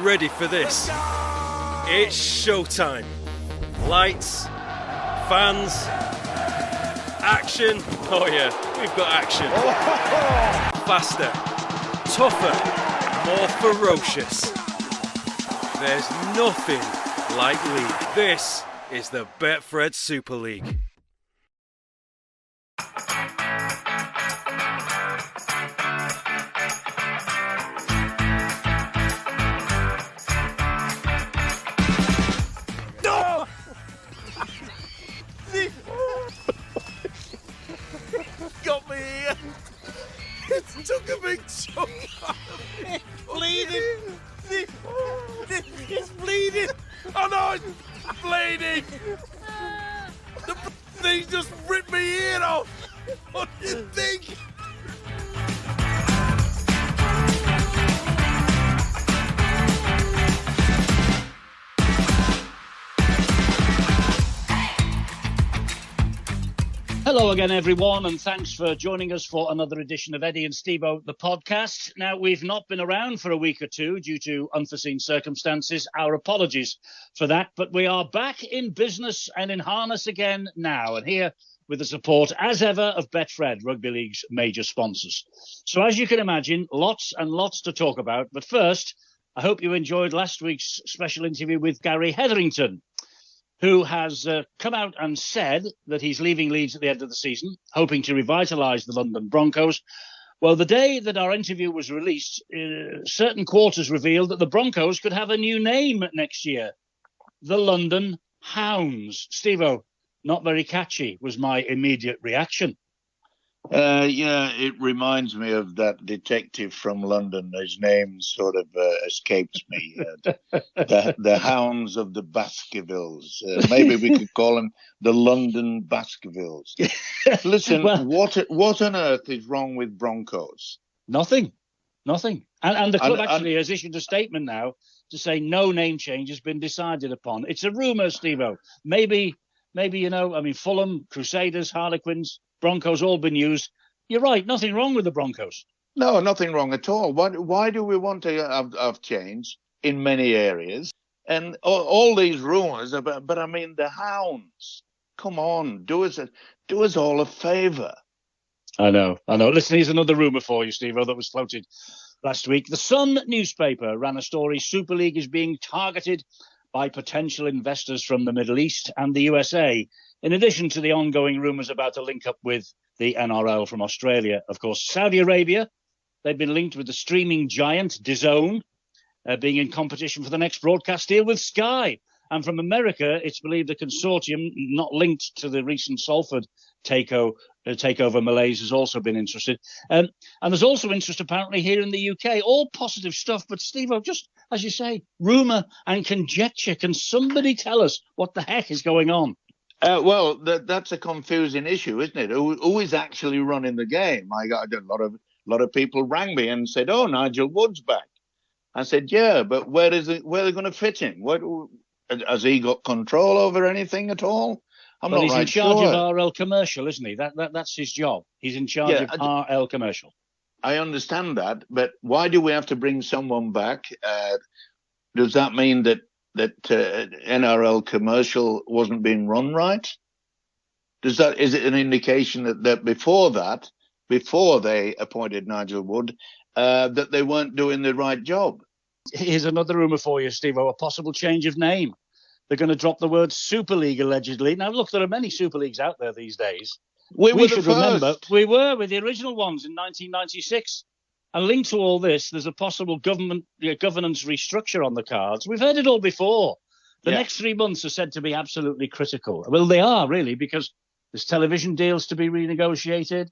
ready for this? It's showtime. Lights, fans, action. Oh yeah, we've got action. Faster, tougher, more ferocious. There's nothing like league. This is the Betfred Super League. Got me here. It took a big chunk off. It's bleeding. It's bleeding. Oh no, it's bleeding. The thing just ripped my ear off. What do you think? Hello again, everyone, and thanks for joining us for another edition of Eddie and Stevo, the podcast. Now, we've not been around for a week or two due to unforeseen circumstances. Our apologies for that, but we are back in business and in harness again now, and here with the support, as ever, of Betfred, Rugby League's major sponsors. So, as you can imagine, lots and lots to talk about. But first, I hope you enjoyed last week's special interview with Gary Hetherington, who has come out and said that he's leaving Leeds at the end of the season, hoping to revitalise the London Broncos. Well, the day that our interview was released, certain quarters revealed that the Broncos could have a new name next year, the London Hounds. Stevo, not very catchy, was my immediate reaction. Yeah, it reminds me of that detective from London. His name sort of escapes me. The Hounds of the Baskervilles. Maybe we could call them the London Baskervilles. Listen, well, what on earth is wrong with Broncos? Nothing. And the club actually has issued a statement now to say no name change has been decided upon. It's a rumour, Stevo. Maybe, Fulham, Crusaders, Harlequins, Broncos all been used. You're right, nothing wrong with the Broncos. No, nothing wrong at all. Why do we want to have change in many areas? And all these rumours about, but I mean, the Hounds, come on, do us all a favour. I know. Listen, here's another rumour for you, Stevo, that was floated last week. The Sun newspaper ran a story. Super League is being targeted by potential investors from the Middle East and the USA, in addition to the ongoing rumours about a link up with the NRL from Australia. Of course, Saudi Arabia, they've been linked with the streaming giant DAZN, being in competition for the next broadcast deal with Sky. And from America, it's believed a consortium not linked to the recent Salford takeover malaise has also been interested. And there's also interest apparently here in the UK. All positive stuff, but Stevo, just as you say, rumour and conjecture. Can somebody tell us what the heck is going on? Well, that's a confusing issue, isn't it? Who is actually running the game? I got a lot of people rang me and said, "Oh, Nigel Wood's back." I said, "Yeah, but where are they going to fit him? What has he got control over anything at all?" He's in charge of RL Commercial, isn't he? That's his job. He's in charge of RL Commercial. I understand that, but why do we have to bring someone back? Does that mean that NRL Commercial wasn't being run right? Is it an indication that before they appointed Nigel Wood, that they weren't doing the right job? Here's another rumour for you, Stevo, a possible change of name. They're going to drop the word Super League, allegedly. Now, look, there are many Super Leagues out there these days. We should remember, we were with the original ones in 1996. And linked to all this, there's a possible governance restructure on the cards. We've heard it all before. The next 3 months are said to be absolutely critical. Well, they are, really, because there's television deals to be renegotiated.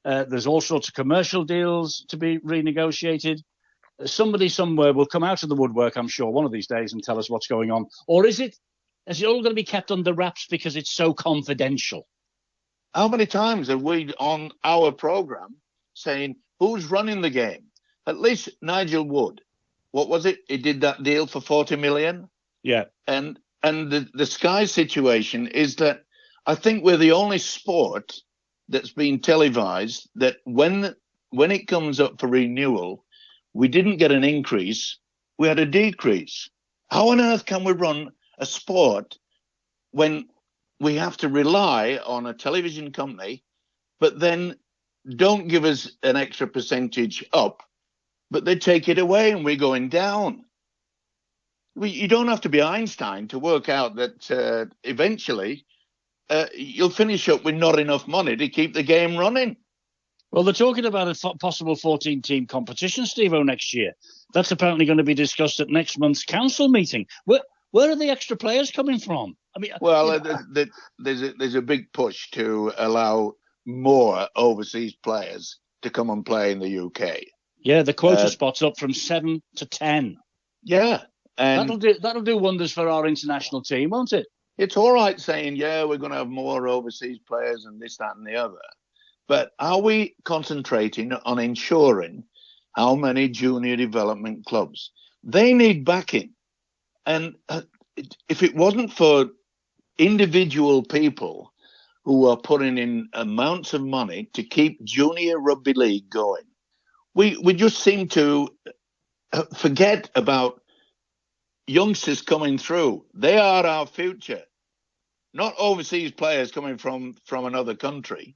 There's all sorts of commercial deals to be renegotiated. Somebody somewhere will come out of the woodwork, I'm sure, one of these days and tell us what's going on. Or is it all going to be kept under wraps because it's so confidential? How many times have we on our programme saying, who's running the game? At least Nigel Wood. What was it? He did that deal for 40 million. Yeah. And the Sky situation is that I think we're the only sport that's been televised that when it comes up for renewal, we didn't get an increase. we had a decrease. How on earth can we run a sport when we have to rely on a television company, but then don't give us an extra percentage up, but they take it away and we're going down? You don't have to be Einstein to work out that eventually you'll finish up with not enough money to keep the game running. Well, they're talking about a possible 14-team competition, Stevo, next year. That's apparently going to be discussed at next month's council meeting. Where are the extra players coming from? I mean, well, there's a big push to allow more overseas players to come and play in the UK. Yeah, the quota spot's up from 7 to 10. Yeah, and that'll do wonders for our international team, won't it? It's all right saying, yeah, we're going to have more overseas players and this, that, and the other. But are we concentrating on ensuring how many junior development clubs? They need backing. And if it wasn't for individual people who are putting in amounts of money to keep junior rugby league going, we just seem to forget about youngsters coming through. They are our future, not overseas players coming from another country.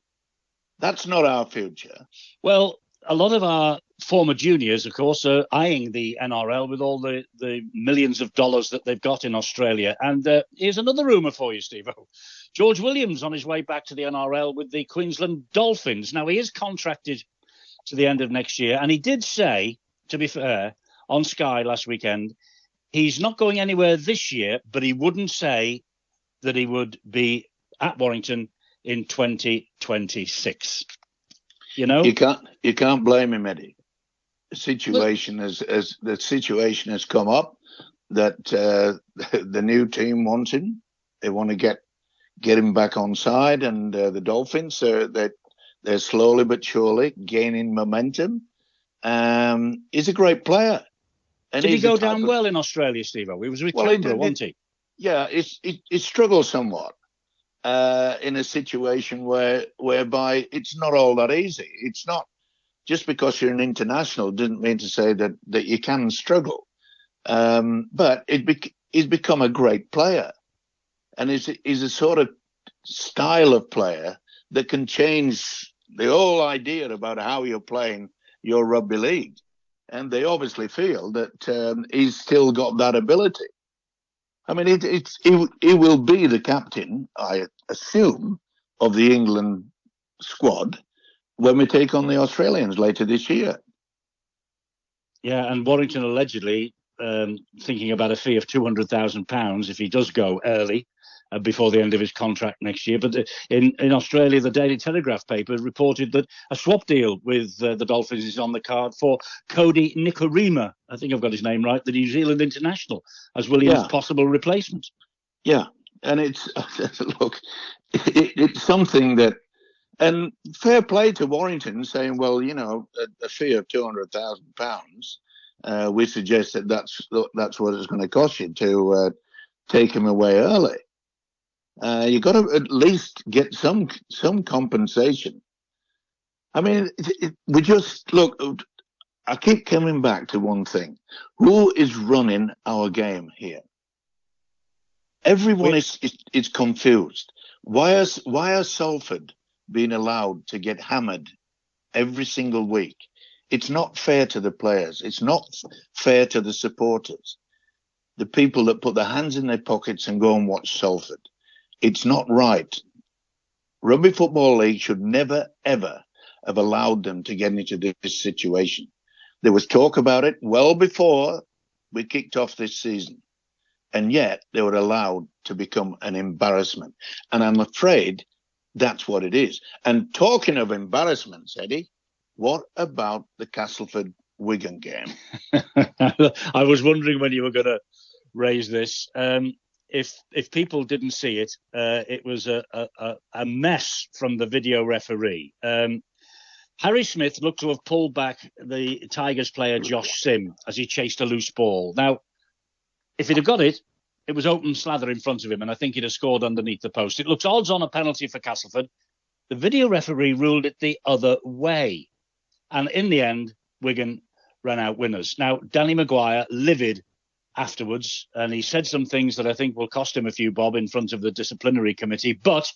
That's not our future. Well, a lot of our former juniors, of course, are eyeing the NRL with all the millions of dollars that they've got in Australia. And here's another rumour for you, Stevo. George Williams on his way back to the NRL with the Queensland Dolphins. Now, he is contracted to the end of next year. And he did say, to be fair, on Sky last weekend, he's not going anywhere this year, but he wouldn't say that he would be at Warrington in 2026. You know, you can't blame him, Eddie. The situation has come up that the new team wants him. They want to get him back on side, and the Dolphins they're slowly but surely gaining momentum. He's a great player. And did he go down well in Australia, Stevo? He was with Canberra, wasn't he? Yeah, he struggled somewhat. In a situation whereby it's not all that easy. It's not just because you're an international didn't mean to say that you can struggle. But he's become a great player, and he's a sort of style of player that can change the whole idea about how you're playing your rugby league. And they obviously feel that he's still got that ability. I mean, he will be the captain, I assume, of the England squad when we take on the Australians later this year. Yeah, and Warrington allegedly thinking about a fee of £200,000 if he does go early before the end of his contract next year. But in Australia, the Daily Telegraph paper reported that a swap deal with the Dolphins is on the card for Cody Nikorima, I think I've got his name right, the New Zealand international, as Williams' possible replacement. Yeah, and it's it's something that, and fair play to Warrington saying, well, you know, a fee of £200,000, we suggest that that's what it's going to cost you to take him away early. You got to at least get some compensation. I mean, we just look. I keep coming back to one thing: who is running our game here? Everyone is confused. Why are Salford being allowed to get hammered every single week? It's not fair to the players. It's not fair to the supporters, the people that put their hands in their pockets and go and watch Salford. It's not right. Rugby Football League should never, ever have allowed them to get into this situation. There was talk about it well before we kicked off this season, and yet they were allowed to become an embarrassment. And I'm afraid that's what it is. And talking of embarrassments, Eddie, what about the Castleford-Wigan game? I was wondering when you were going to raise this. If people didn't see it, it was a mess from the video referee. Harry Smith looked to have pulled back the Tigers player Josh Sim as he chased a loose ball. Now, if he'd have got it, it was open slather in front of him, and I think he'd have scored underneath the post. It looks odds on a penalty for Castleford. The video referee ruled it the other way. And in the end, Wigan ran out winners. Now, Danny Maguire, livid afterwards, and he said some things that I think will cost him a few bob in front of the disciplinary committee. But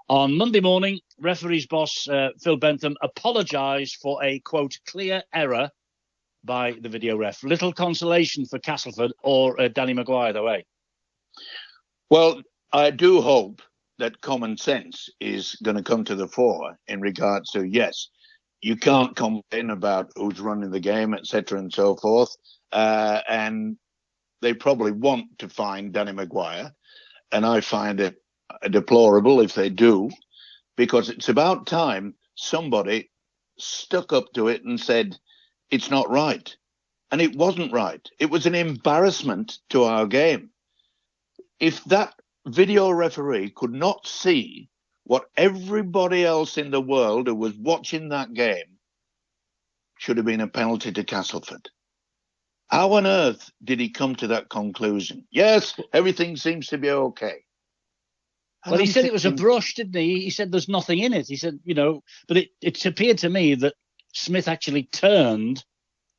on Monday morning, referees boss Phil Bentham apologised for a, quote, clear error by the video ref. Little consolation for Castleford or Danny Maguire, though, eh? Well, I do hope that common sense is going to come to the fore in regards to, yes, you can't complain about who's running the game, etc. and so forth. And they probably want to find Danny Maguire. And I find it deplorable if they do, because it's about time somebody stuck up to it and said, it's not right. And it wasn't right. It was an embarrassment to our game. If that video referee could not see what everybody else in the world who was watching that game, should have been a penalty to Castleford. How on earth did he come to that conclusion? Yes, everything seems to be okay. Well, he said it was a brush, didn't he? He said there's nothing in it. He said, but it appeared to me that Smith actually turned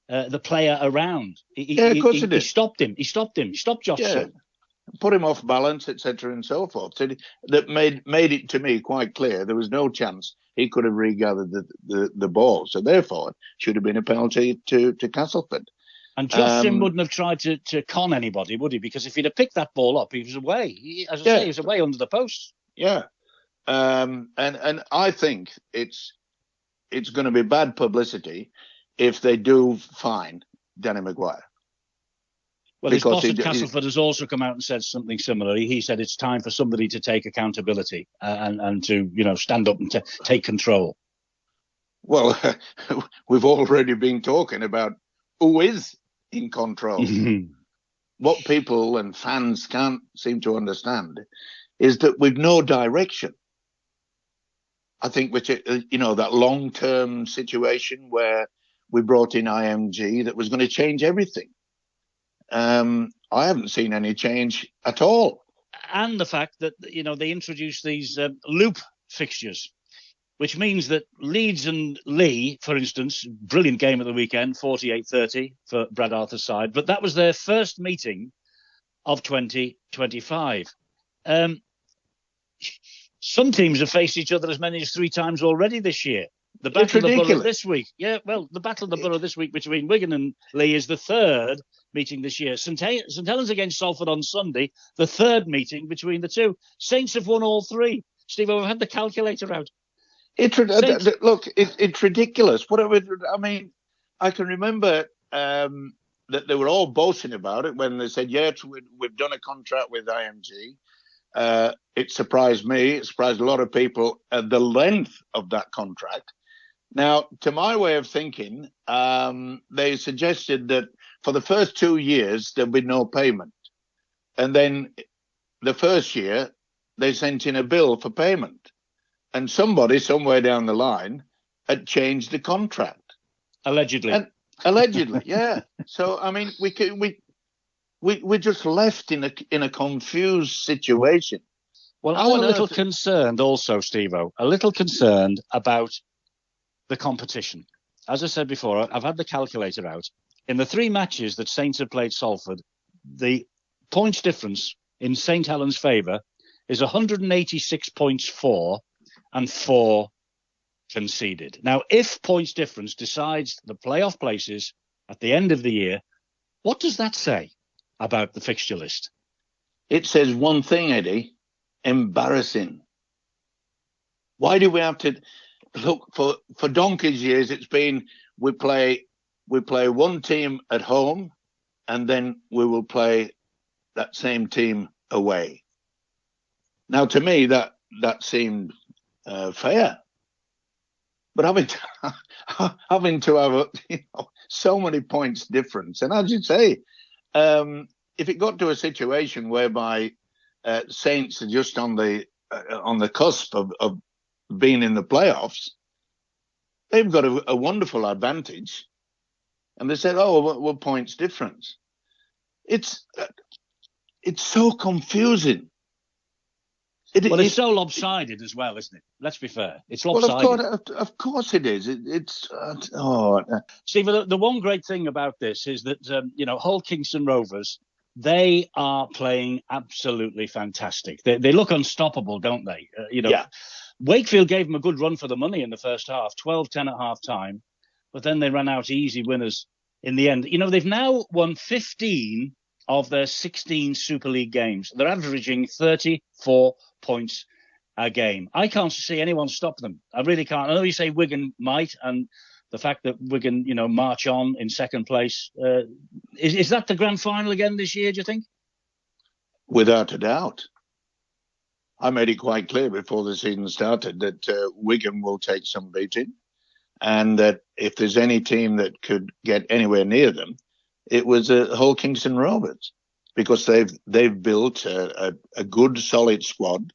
the player around. Of course he did. He stopped him. He stopped Josh Smith. Put him off balance, etc. and so forth. So that made it to me quite clear there was no chance he could have regathered the ball. So therefore, it should have been a penalty to Castleford. And Josh Sim wouldn't have tried to con anybody, would he? Because if he'd have picked that ball up, he was away. He was away under the post. Yeah. And I think it's going to be bad publicity if they do fine Danny Maguire. Well, his boss at Castleford has also come out and said something similar. He said it's time for somebody to take accountability and to, stand up and take control. Well, we've already been talking about who is in control. What people and fans can't seem to understand is that we've no direction. I think, that long-term situation where we brought in IMG that was going to change everything. I haven't seen any change at all. And the fact that, they introduced these loop fixtures, which means that Leeds and Lee, for instance, brilliant game at the weekend, 48-30 for Brad Arthur's side, but that was their first meeting of 2025. Some teams have faced each other as many as 3 times already this year. The Battle of the Borough this week. Yeah, well, the Battle of the Borough this week between Wigan and Lee is the third meeting this year. St Helens against Salford on Sunday, the third meeting between the two. Saints have won all 3. Steve, I've had the calculator out. It's ridiculous. I can remember that they were all boasting about it when they said, yes, we've done a contract with IMG. It surprised me. It surprised a lot of people at the length of that contract. Now, to my way of thinking, they suggested that for the first 2 years, there'd be no payment. And then the first year, they sent in a bill for payment. And somebody somewhere down the line had changed the contract. Allegedly. Allegedly, yeah. So, we're just left in a confused situation. Well, I'm a little concerned also, Stevo, about the competition. As I said before, I've had the calculator out. In the 3 matches that Saints have played Salford, the points difference in St Helens' favour is 186 points for and 4 conceded. Now, if points difference decides the playoff places at the end of the year, what does that say about the fixture list? It says one thing, Eddie: embarrassing. Why do we have to look for donkey's years? It's been we play one team at home, and then we will play that same team away. Now, to me, that seemed fair, but having to have so many points difference, and as you say, if it got to a situation whereby Saints are just on the cusp of being in the playoffs, they've got a wonderful advantage, and they said, "Oh, what points difference?" It's so confusing. Well, it's so lopsided as well, isn't it? Let's be fair. It's well, lopsided. of course it is. Steve, the one great thing about this is that, Hull Kingston Rovers, they are playing absolutely fantastic. They look unstoppable, don't they? Yeah. Wakefield gave them a good run for the money in the first half, 12-10 at half time, but then they ran out easy winners in the end. They've now won 15 of their 16 Super League games. They're averaging 34 points a game. I can't see anyone stop them. I really can't. I know you say Wigan might, and the fact that Wigan, march on in second place. Is that the grand final again this year, do you think? Without a doubt. I made it quite clear before the season started that Wigan will take some beating, and that if there's any team that could get anywhere near them, it was Hull Kingston Rovers, because they've built a good, solid squad.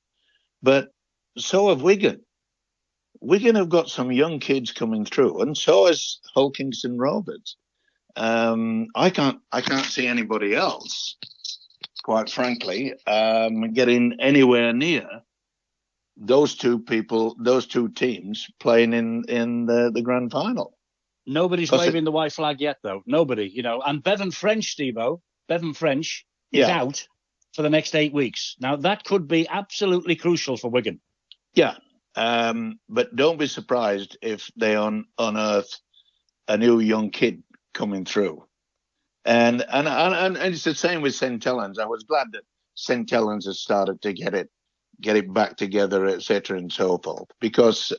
But so have Wigan. Wigan have got some young kids coming through, and so has Hull Kingston Rovers. I can't see anybody else, quite frankly, getting anywhere near those two teams playing in the grand final. Nobody's waving the white flag yet, though. Nobody, And Bevan French, Stevo, is out for the next 8 weeks. Now, that could be absolutely crucial for Wigan. Yeah, but don't be surprised if they unearth a new young kid coming through. And it's the same with St. Helens. I was glad that St. Helens has started to get it back together, etc., and so forth, because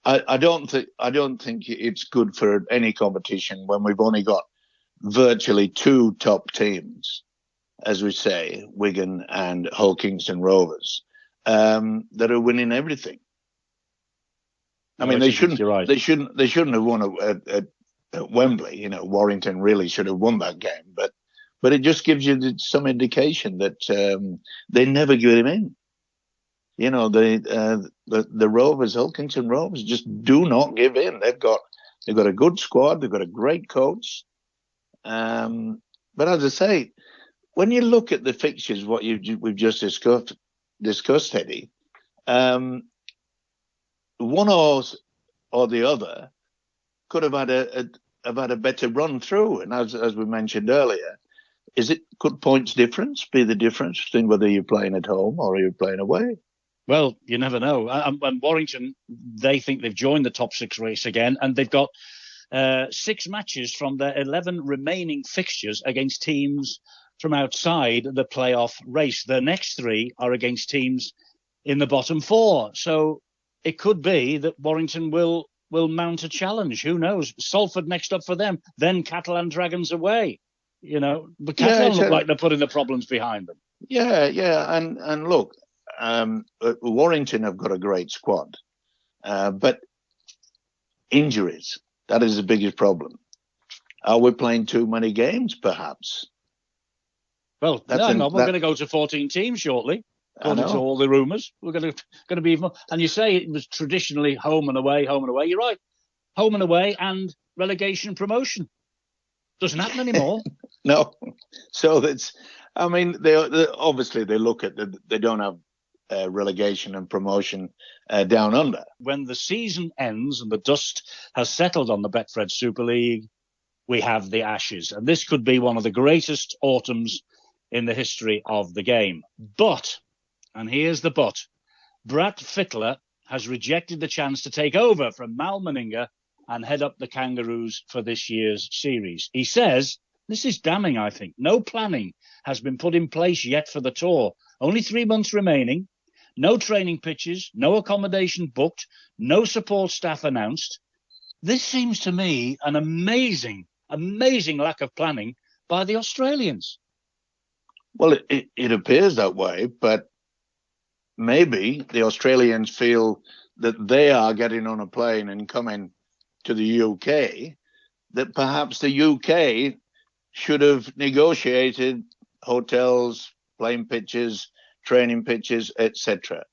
I don't think it's good for any competition when we've only got virtually two top teams, as we say, Wigan and Hull Kingston Rovers, that are winning everything. I mean, they shouldn't have won at Wembley. Warrington really should have won that game, but it just gives you some indication that they never give him in. The Rovers, Hull Kingston Rovers, just do not give in. They've got a good squad. They've got a great coach. But as I say, when you look at the fixtures, what we've just discussed, Eddie, one or the other could have had a better run through. And as we mentioned earlier, could points difference be the difference between whether you're playing at home or you're playing away? Well, you never know. And Warrington, they think they've joined the top six race again, and they've got 6 matches from their 11 remaining fixtures against teams from outside the playoff race. The next 3 are against teams in the bottom 4. So it could be that Warrington will mount a challenge. Who knows? Salford next up for them. Then Catalan Dragons away. But Catalan look like they're putting the problems behind them. Yeah. And look, Warrington have got a great squad, but injuries, that is the biggest problem. Are we playing too many games, perhaps? Well, we're going to go to 14 teams shortly, according to all the rumours. We're going to be even more. And you say it was traditionally home and away. You're right. Home and away and relegation promotion. Doesn't happen anymore. No. So they obviously they look at they don't have relegation and promotion down under. When the season ends and the dust has settled on the Betfred Super League, we have the Ashes. And this could be one of the greatest autumns in the history of the game. But, and here's the but, Brad Fittler has rejected the chance to take over from Mal Meninga and head up the Kangaroos for this year's series. He says, this is damning, I think. No planning has been put in place yet for the tour. Only 3 months remaining. No training pitches, no accommodation booked, no support staff announced. This seems to me an amazing lack of planning by the Australians. Well, it appears that way, but maybe the Australians feel that they are getting on a plane and coming to the UK, that perhaps the UK should have negotiated hotels, playing pitches, training pitches, etc.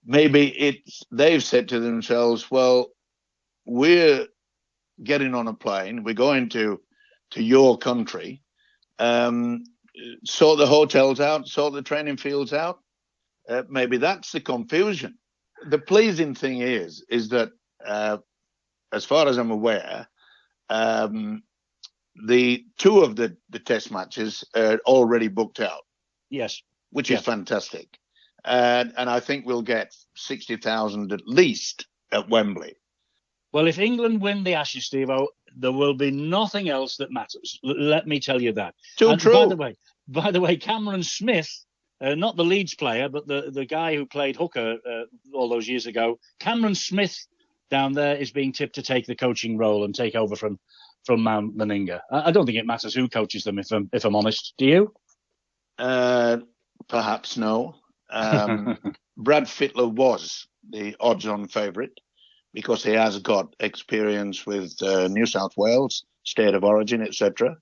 Maybe they've said to themselves, well, we're getting on a plane, we're going to your country, sort the hotels out, sort the training fields out, maybe that's the confusion. The pleasing thing is that, as far as I'm aware, the two of the test matches are already booked out. Yes. Which is fantastic. And I think we'll get 60,000 at least at Wembley. Well, if England win the Ashes, Stevo, there will be nothing else that matters. Let me tell you that. Too true. By the way, Cameron Smith, not the Leeds player, but the guy who played hooker all those years ago, Cameron Smith down there is being tipped to take the coaching role and take over from Mount Meninga. I don't think it matters who coaches them, if I'm honest. Do you? Perhaps no. Brad Fittler was the odds-on favourite because he has got experience with New South Wales, State of Origin, etc.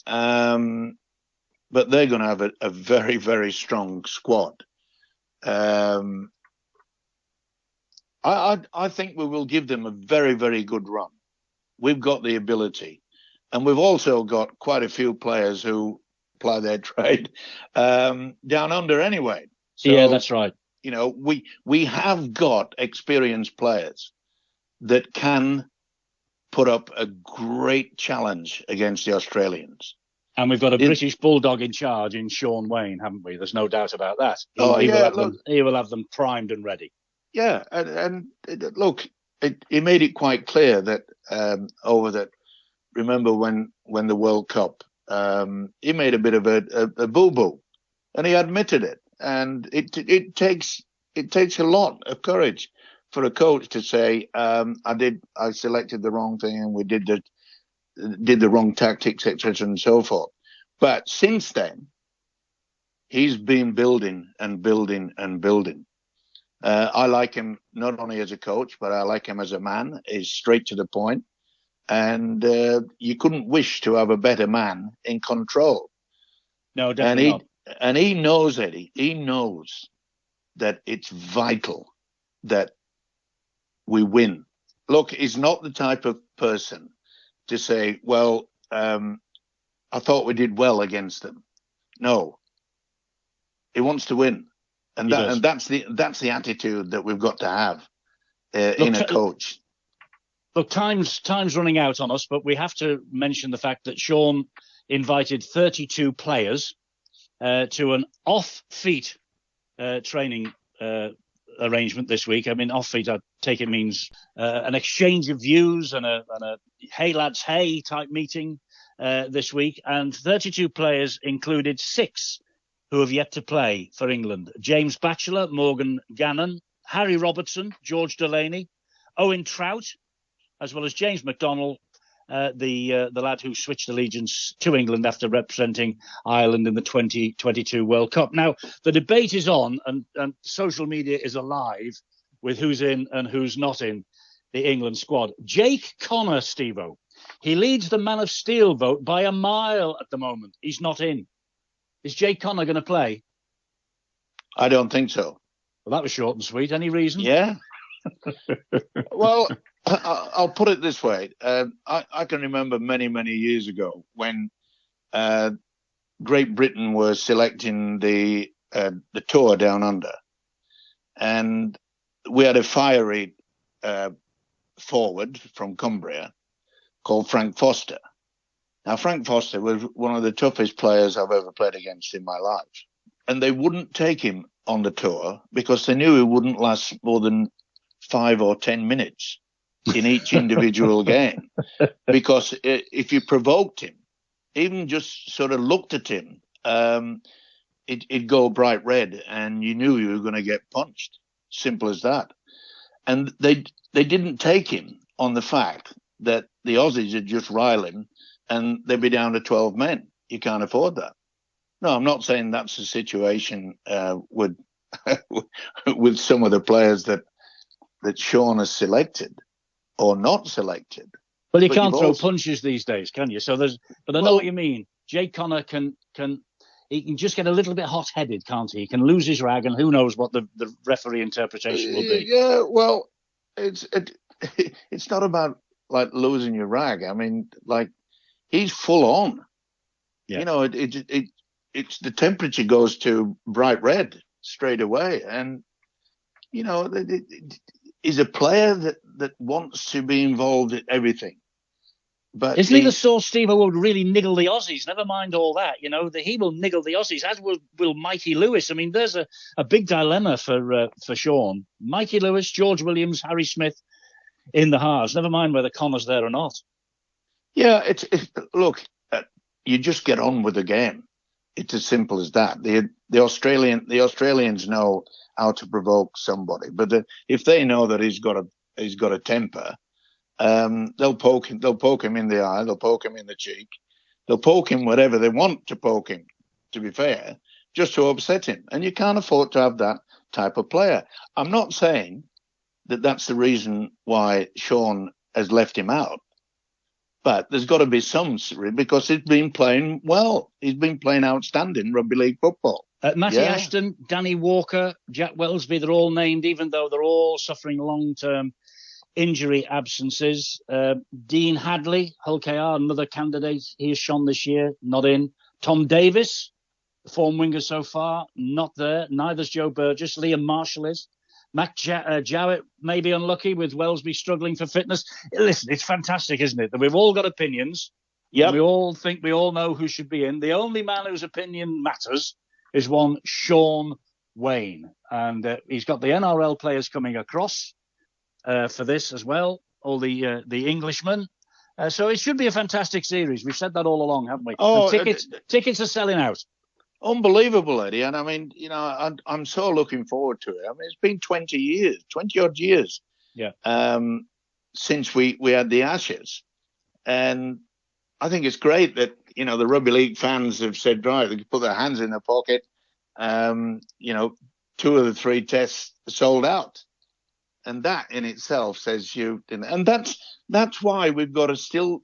But they're going to have a very, very strong squad. I think we will give them a very, very good run. We've got the ability. And we've also got quite a few players who ply their trade down under anyway. So, yeah, that's right. You know, we have got experienced players that can put up a great challenge against the Australians. And we've got a British bulldog in charge in Sean Wayne, haven't we? There's no doubt about that. He will have them primed and ready. Yeah, and look, he made it quite clear that remember when the World Cup, he made a bit of a boo-boo, and he admitted it. And it takes a lot of courage for a coach to say, I selected the wrong thing and we did the wrong tactics, etc. and so forth. But since then, he's been building and building and building. I like him not only as a coach, but I like him as a man. He's straight to the point. And you couldn't wish to have a better man in control. No, definitely not. And he knows, Eddie, he knows that it's vital that we win. Look, he's not the type of person to say, well, I thought we did well against them. No, he wants to win. And that's the attitude that we've got to have in a coach. Look, time's running out on us, but we have to mention the fact that Sean invited 32 players to an off-feet training arrangement this week. I mean, off-feet, I take it means an exchange of views and a hey lads, hey type meeting this week. And 32 players included 6 who have yet to play for England. James Batchelor, Morgan Gannon, Harry Robertson, George Delaney, Owen Trout, as well as James McDonnell, the lad who switched allegiance to England after representing Ireland in the 2022 World Cup. Now, the debate is on and social media is alive with who's in and who's not in the England squad. Jake Connor, Stevo, he leads the Man of Steel vote by a mile at the moment. He's not in. Is Jake Connor going to play? I don't think so. Well, that was short and sweet. Any reason? Yeah. Well, I'll put it this way. I can remember many, many years ago when Great Britain was selecting the tour down under. And we had a fiery forward from Cumbria called Frank Foster. Now, Frank Foster was one of the toughest players I've ever played against in my life. And they wouldn't take him on the tour because they knew he wouldn't last more than 5 or 10 minutes in each individual game. Because if you provoked him, even just sort of looked at him, it'd go bright red and you knew you were going to get punched. Simple as that. And they didn't take him on the fact that the Aussies had just riled him and they'd be down to 12 men. You can't afford that. No, I'm not saying that's the situation with with some of the players that Sean has selected or not selected. Well, you can't throw punches these days, can you? But I know what you mean. Jake Connor can just get a little bit hot-headed, can't he? He can lose his rag, and who knows what the referee interpretation will be. Yeah, well, it's not about like losing your rag. I mean, like he's full on. Yeah. You know, it's the temperature goes to bright red. straight away. And, you know, he's a player that wants to be involved in everything. But isn't he the sort, Steve, who would really niggle the Aussies? Never mind all that, you know. He will niggle the Aussies, as will Mikey Lewis. I mean, there's a big dilemma for Sean. Mikey Lewis, George Williams, Harry Smith in the halves. Never mind whether Connor's there or not. Yeah, look, you just get on with the game. It's as simple as that. The Australians know how to provoke somebody, but if they know that he's got a temper, they'll poke him in the eye, they'll poke him in the cheek, they'll poke him whatever they want to poke him, to be fair, just to upset him. And you can't afford to have that type of player. I'm not saying that that's the reason why Sean has left him out, but there's got to be some, because he's been playing well. He's been playing outstanding rugby league football. Matty Ashton, Danny Walker, Jack Wellesby, they're all named, even though they're all suffering long-term injury absences. Dean Hadley, Hull KR, another candidate. He has shone this year, not in. Tom Davis, the form winger so far, not there. Neither's Joe Burgess. Liam Marshall is. Mac Jowett may be unlucky with Wellesby struggling for fitness. Listen, it's fantastic, isn't it? That we've all got opinions. Yeah. We all think we all know who should be in. The only man whose opinion matters is one Sean Wayne. And he's got the NRL players coming across for this as well, all the Englishmen. So it should be a fantastic series. We've said that all along, haven't we? Oh, tickets are selling out. Unbelievable, Eddie. And I mean, you know, I'm so looking forward to it. I mean, it's been 20 odd years since we had the Ashes. And I think it's great that, you know, the rugby league fans have said, right, they can put their hands in their pocket. You know, 2 of the 3 tests sold out. And that in itself says and that's why we've got to still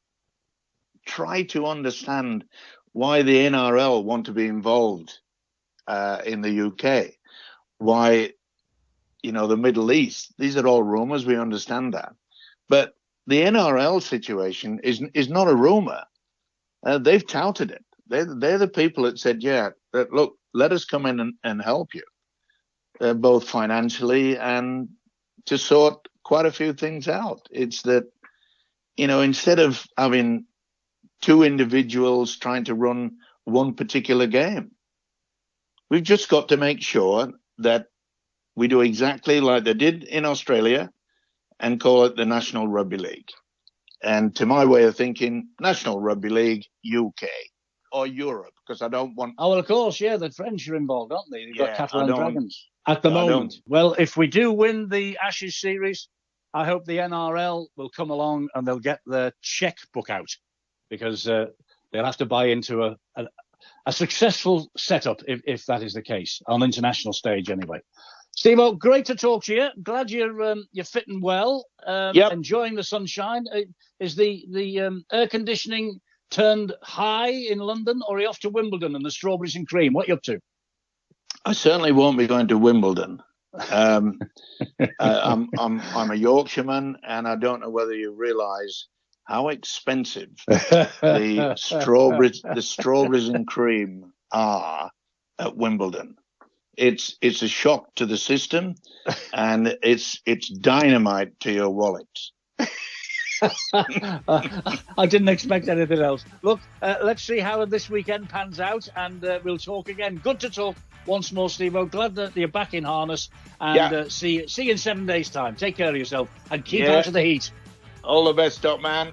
try to understand why the NRL want to be involved in the UK, why, you know, the Middle East. These are all rumours. We understand that, but the NRL situation is not a rumour. They've touted it. They're the people that said, look, let us come in and help you, both financially and to sort quite a few things out. It's that, you know, instead of having 2 individuals trying to run one particular game, we've just got to make sure that we do exactly like they did in Australia and call it the National Rugby League. And to my way of thinking, National Rugby League UK or Europe, because I don't want... Oh, well, of course, yeah, the French are involved, aren't they? They've got Catalan Dragons at the I moment. don't. Well, if we do win the Ashes series, I hope the NRL will come along and they'll get their checkbook out, because they'll have to buy into a successful setup if that is the case, on international stage anyway. Stevo, great to talk to you. Glad you're fitting well, enjoying the sunshine. Is the air conditioning turned high in London, or are you off to Wimbledon and the strawberries and cream? What are you up to? I certainly won't be going to Wimbledon. I'm a Yorkshireman, and I don't know whether you realise how expensive the strawberries and cream are at Wimbledon. It's a shock to the system, and it's dynamite to your wallet. I didn't expect anything else. Look, let's see how this weekend pans out, and we'll talk again. Good to talk once more, Stevo. Glad that you're back in harness, and see you in 7 days' time. Take care of yourself and keep out of the heat. All the best, top man.